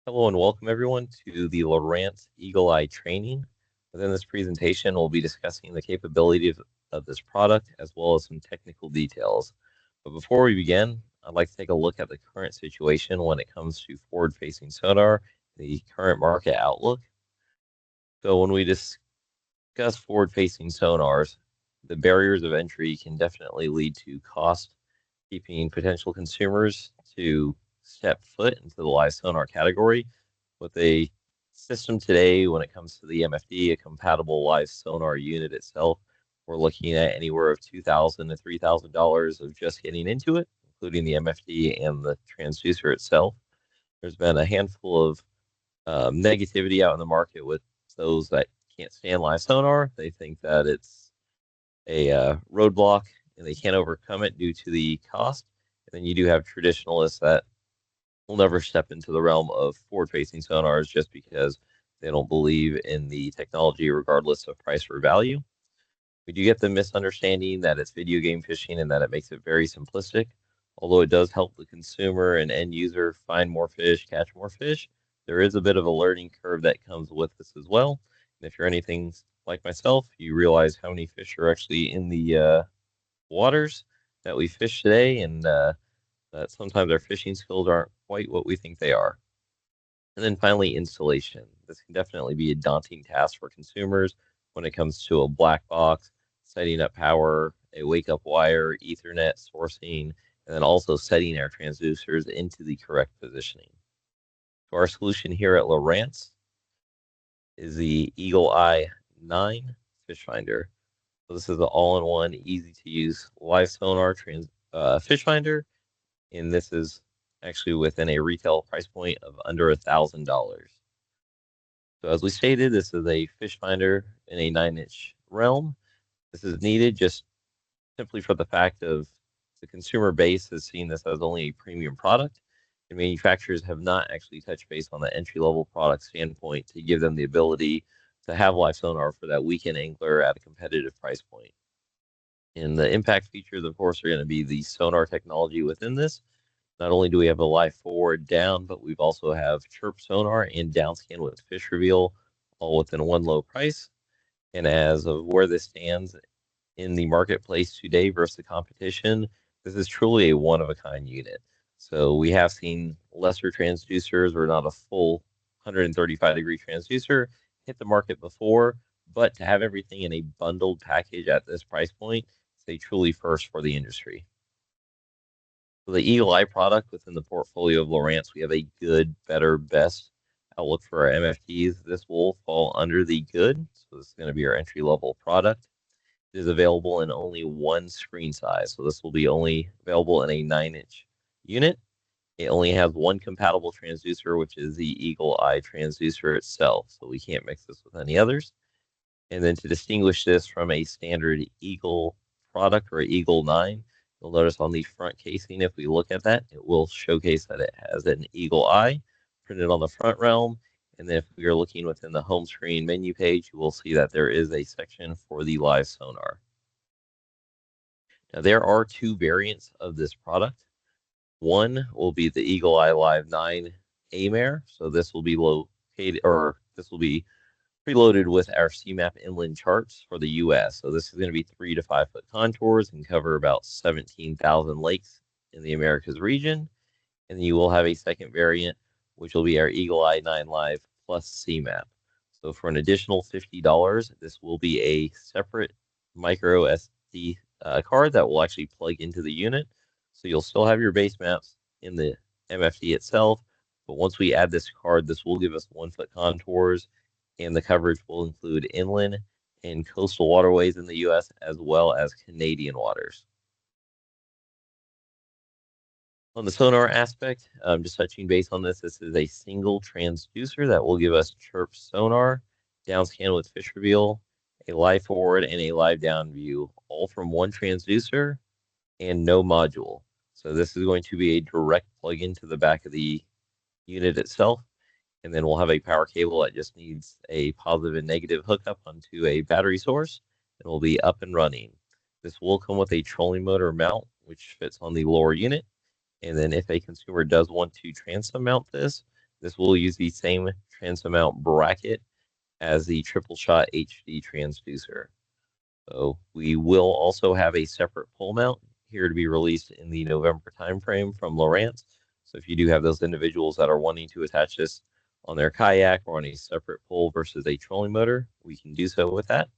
Hello and welcome everyone to the Lowrance Eagle Eye training. Within this presentation, we'll be discussing the capabilities of this product as well as some technical details. But before we begin, I'd like to take a look at the current situation when it comes to forward-facing sonar, the current market outlook. So when we discuss forward-facing sonars, the barriers of entry can definitely lead to cost, keeping potential consumers to step foot into the live sonar category. With a system today, when it comes to the MFD, a compatible live sonar unit itself, we're looking at anywhere of $2,000 to $3,000 of just getting into it, including the MFD and the transducer itself. There's been a handful of negativity out in the market with those that can't stand live sonar. They think that it's a roadblock and they can't overcome it due to the cost. And then you do have traditionalists that will never step into the realm of forward-facing sonars just because they don't believe in the technology, regardless of price or value. We do get the misunderstanding that it's video game fishing and that it makes it very simplistic. Although it does help the consumer and end user find more fish, catch more fish, there is a bit of a learning curve that comes with this as well. And if you're anything like myself, you realize how many fish are actually in the waters that we fish today, and that sometimes our fishing skills aren't quite what we think they are. And then finally, installation. This can definitely be a daunting task for consumers when it comes to a black box, setting up power, a wake up wire, Ethernet sourcing, and then also setting our transducers into the correct positioning. So our solution here at Lowrance is the Eagle Eye 9 fish finder. So this is the all-in-one, easy-to-use live sonar fish finder, and this is actually within a retail price point of under $1,000. So as we stated, this is a fish finder in a 9-inch realm. This is needed just simply for the fact of the consumer base has seen this as only a premium product, and manufacturers have not actually touched base on the entry-level product standpoint to give them the ability to have live sonar for that weekend angler at a competitive price point. And the impact features, of course, are going to be the sonar technology within this. Not only do we have a live forward down, but we've also have chirp sonar and down scan with fish reveal, all within one low price. And as of where this stands in the marketplace today versus the competition, this is truly a one-of-a-kind unit. So we have seen lesser transducers or not a full 135-degree transducer hit the market before, but to have everything in a bundled package at this price point is a truly first for the industry. For the Eagle Eye product within the portfolio of Lowrance, we have a good, better, best outlook for our MFTs. This will fall under the good, so this is going to be our entry-level product. It is available in only one screen size, so this will be only available in a 9-inch unit. It only has one compatible transducer, which is the Eagle Eye transducer itself, so we can't mix this with any others. And then to distinguish this from a standard Eagle product or Eagle 9, you'll notice on the front casing, if we look at that, it will showcase that it has an Eagle Eye printed on the front realm. And then if we are looking within the home screen menu page, you will see that there is a section for the live sonar. Now, there are two variants of this product. One will be the Eagle Eye Live 9 AMARE. So this will be located, or this will be preloaded with our CMAP inland charts for the US. So this is going to be 3 to 5 foot contours and cover about 17,000 lakes in the Americas region. And then you will have a second variant, which will be our Eagle Eye 9 Live plus CMAP. So for an additional $50, this will be a separate micro SD card that will actually plug into the unit. So you'll still have your base maps in the MFD itself, but once we add this card, this will give us 1 foot contours, and the coverage will include inland and coastal waterways in the U.S. as well as Canadian waters. On the sonar aspect, just touching base on this, this is a single transducer that will give us chirp sonar, down scan with fish reveal, a live forward, and a live down view, all from one transducer and no module. So this is going to be a direct plug into the back of the unit itself. And then we'll have a power cable that just needs a positive and negative hookup onto a battery source, and we'll be up and running. This will come with a trolling motor mount, which fits on the lower unit. And then if a consumer does want to transom mount this, This will use the same transmount bracket as the triple shot HD transducer. So we will also have a separate pole mount here to be released in the November timeframe from Lowrance. So if you do have those individuals that are wanting to attach this on their kayak or on a separate pole versus a trolling motor, we can do so with that.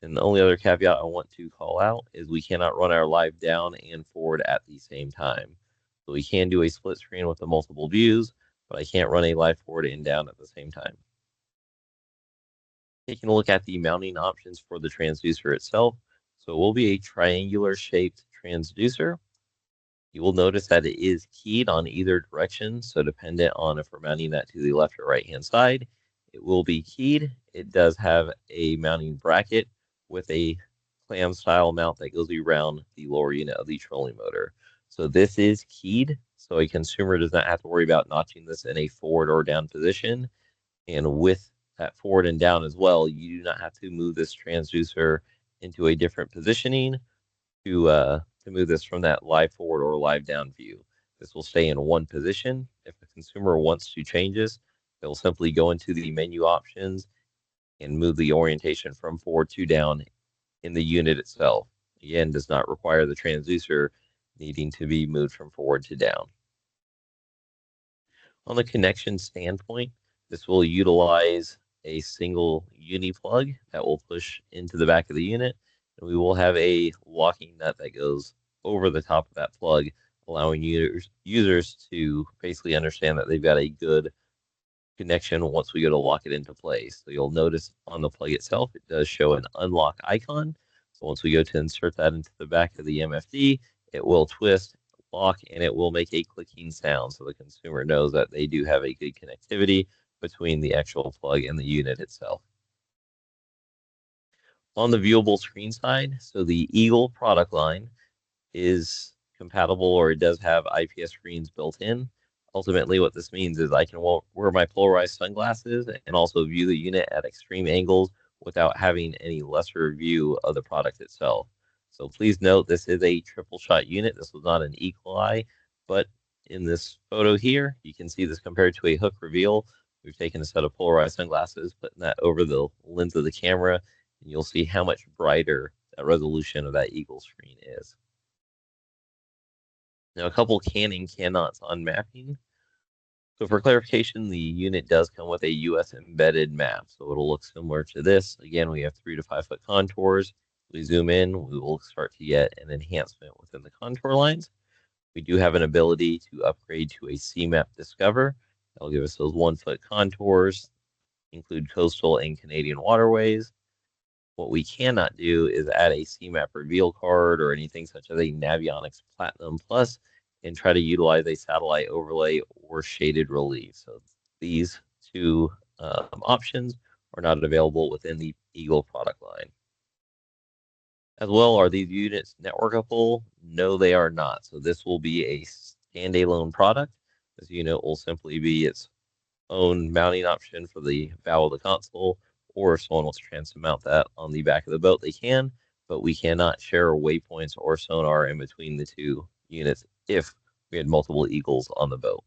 And the only other caveat I want to call out is we cannot run our live down and forward at the same time. So we can do a split screen with the multiple views, but I can't run a live forward and down at the same time. Taking a look at the mounting options for the transducer itself. So it will be a triangular shaped transducer. You will notice that it is keyed on either direction. So dependent on if we're mounting that to the left or right hand side, it will be keyed. It does have a mounting bracket with a clam style mount that goes around the lower unit of the trolling motor. So this is keyed. So a consumer does not have to worry about notching this in a forward or down position. And with that forward and down as well, you do not have to move this transducer into a different positioning to move this from that live forward or live down view. This will stay in one position. If the consumer wants to change this, they'll simply go into the menu options and move the orientation from forward to down in the unit itself. Again, does not require the transducer needing to be moved from forward to down. On the connection standpoint, this will utilize a single uni plug that will push into the back of the unit, and we will have a locking nut that goes over the top of that plug, allowing users to basically understand that they've got a good connection once we go to lock it into place. So you'll notice on the plug itself, it does show an unlock icon. So once we go to insert that into the back of the MFD, it will twist, lock, and it will make a clicking sound. So the consumer knows that they do have a good connectivity between the actual plug and the unit itself. On the viewable screen side, so the Eagle product line is compatible, or it does have IPS screens built in. Ultimately, what this means is I can wear my polarized sunglasses and also view the unit at extreme angles without having any lesser view of the product itself. So please note this is a triple shot unit. This was not an eagle eye, but in this photo here, you can see this compared to a hook reveal. We've taken a set of polarized sunglasses, putting that over the lens of the camera, and you'll see how much brighter that resolution of that eagle screen is. Now, a couple can and cannots on mapping. So for clarification, the unit does come with a US embedded map. So it'll look similar to this. Again, we have 3 to 5 foot contours. We zoom in, we will start to get an enhancement within the contour lines. We do have an ability to upgrade to a CMAP Discover. That'll give us those 1 foot contours, include coastal and Canadian waterways. What we cannot do is add a CMAP reveal card or anything such as a Navionics Platinum Plus and try to utilize a satellite overlay or shaded relief. So these two options are not available within the Eagle product line. As well, are these units networkable? No, they are not. So this will be a standalone product. This unit will simply be its own mounting option for the bow of the console, or if someone wants to mount that on the back of the boat, they can, but we cannot share waypoints or sonar in between the two units if we had multiple Eagles on the boat.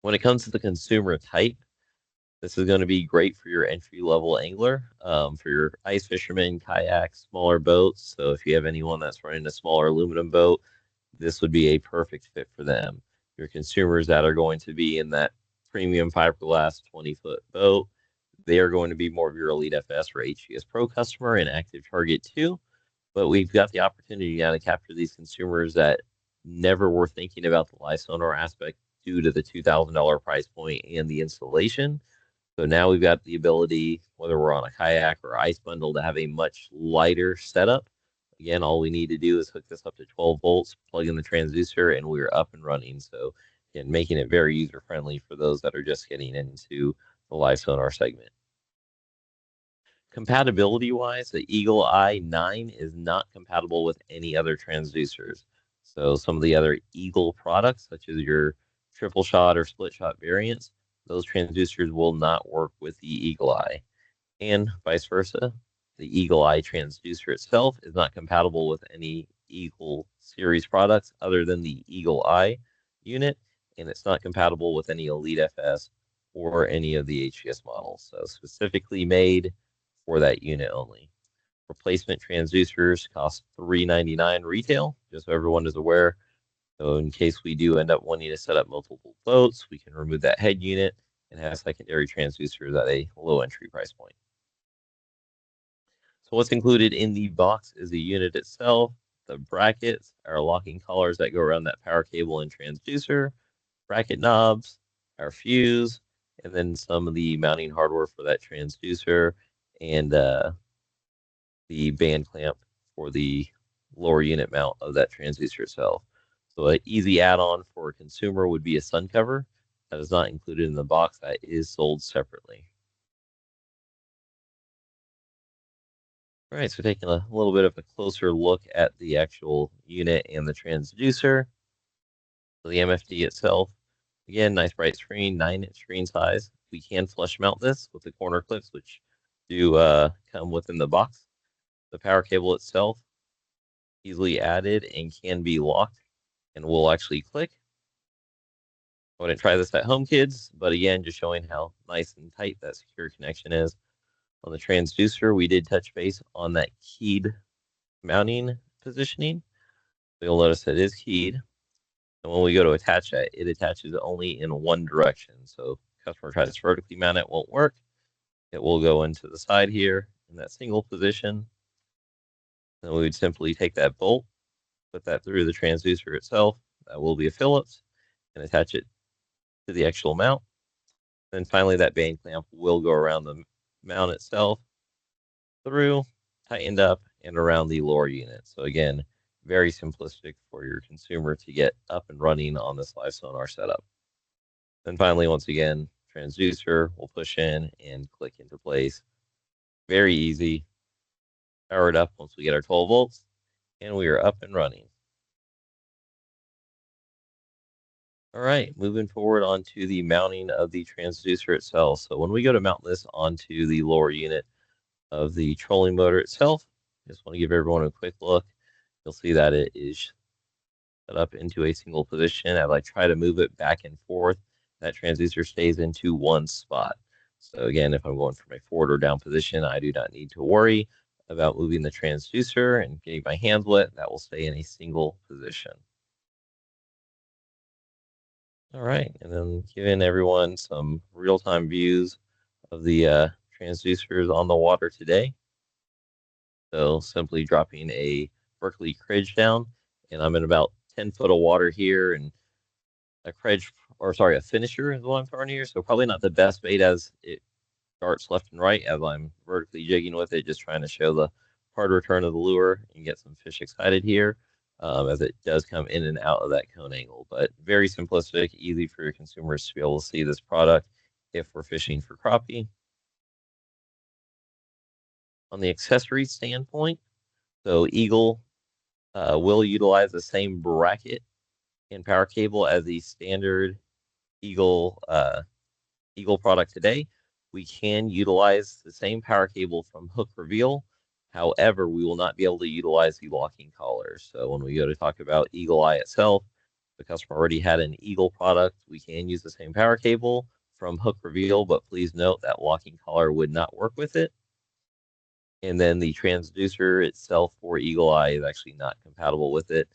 When it comes to the consumer type, this is going to be great for your entry-level angler, for your ice fishermen, kayaks, smaller boats. So if you have anyone that's running a smaller aluminum boat, this would be a perfect fit for them. Your consumers that are going to be in that premium fiberglass 20-foot boat, they are going to be more of your Elite FS or HGS Pro customer and active target too. But we've got the opportunity now to capture these consumers that never were thinking about the live sonar aspect due to the $2,000 price point and the installation. So now we've got the ability, whether we're on a kayak or ice bundle, to have a much lighter setup. Again, all we need to do is hook this up to 12 volts, plug in the transducer, and we're up and running. So again, making it very user-friendly for those that are just getting into the live sonar segment. Compatibility-wise, the Eagle Eye 9 is not compatible with any other transducers. So some of the other Eagle products, such as your triple shot or split shot variants, those transducers will not work with the Eagle Eye. And vice versa, the Eagle Eye transducer itself is not compatible with any Eagle series products other than the Eagle Eye unit. and it's not compatible with any Elite FS or any of the HGS models. So specifically made for that unit only. Replacement transducers cost $3.99 retail, just so everyone is aware. So in case we do end up wanting to set up multiple boats, we can remove that head unit and have secondary transducers at a low entry price point. So what's included in the box is the unit itself, the brackets, our locking collars that go around that power cable and transducer, bracket knobs, our fuse, and then some of the mounting hardware for that transducer and the band clamp for the lower unit mount of that transducer itself. So an easy add-on for a consumer would be a sun cover. That is not included in the box. That is sold separately. All right, so taking a little bit of a closer look at the actual unit and the transducer. So the MFD itself, again, nice bright screen, 9-inch screen size. We can flush mount this with the corner clips, which do come within the box. The power cable itself, easily added and can be locked and will actually click. I wouldn't try this at home, kids, but again, just showing how nice and tight that secure connection is. On the transducer, we did touch base on that keyed mounting positioning. You'll notice it is keyed. And when we go to attach that, it attaches only in one direction. So customer tries to vertically mount it, won't work. It will go into the side here in that single position. Then we would simply take that bolt, put that through the transducer itself. That will be a Phillips, and attach it to the actual mount. Then finally, that band clamp will go around the mount itself, through, tightened up, and around the lower unit. So again, very simplistic for your consumer to get up and running on this live sonar setup. Then finally, once again, transducer will push in and click into place. Very easy. Power it up once we get our 12 volts, and we are up and running. All right, moving forward onto the mounting of the transducer itself. So when we go to mount this onto the lower unit of the trolling motor itself, just want to give everyone a quick look. You'll see that it is set up into a single position. As I try to move it back and forth, that transducer stays into one spot. So again, if I'm going from a forward or down position, I do not need to worry about moving the transducer and getting my hands wet. That will stay in a single position. All right, and then giving everyone some real-time views of the transducers on the water today. So simply dropping a Berkeley Cridge down, and I'm in about 10 foot of water here, and a Cridge, or sorry, a finisher is what I'm throwing here. So probably not the best bait as it darts left and right as I'm vertically jigging with it, just trying to show the hard return of the lure and get some fish excited here. As it does come in and out of that cone angle. But very simplistic, easy for your consumers to be able to see this product if we're fishing for crappie. On the accessory standpoint, so Eagle will utilize the same bracket and power cable as the standard Eagle product today. We can utilize the same power cable from Hook Reveal. However, we will not be able to utilize the locking collar. So when we go to talk about Eagle Eye itself, the customer already had an Eagle product. We can use the same power cable from Hook Reveal, but please note that locking collar would not work with it. And then the transducer itself for Eagle Eye is actually not compatible with it.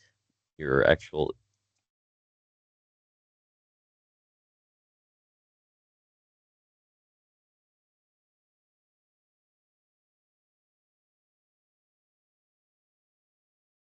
Your actual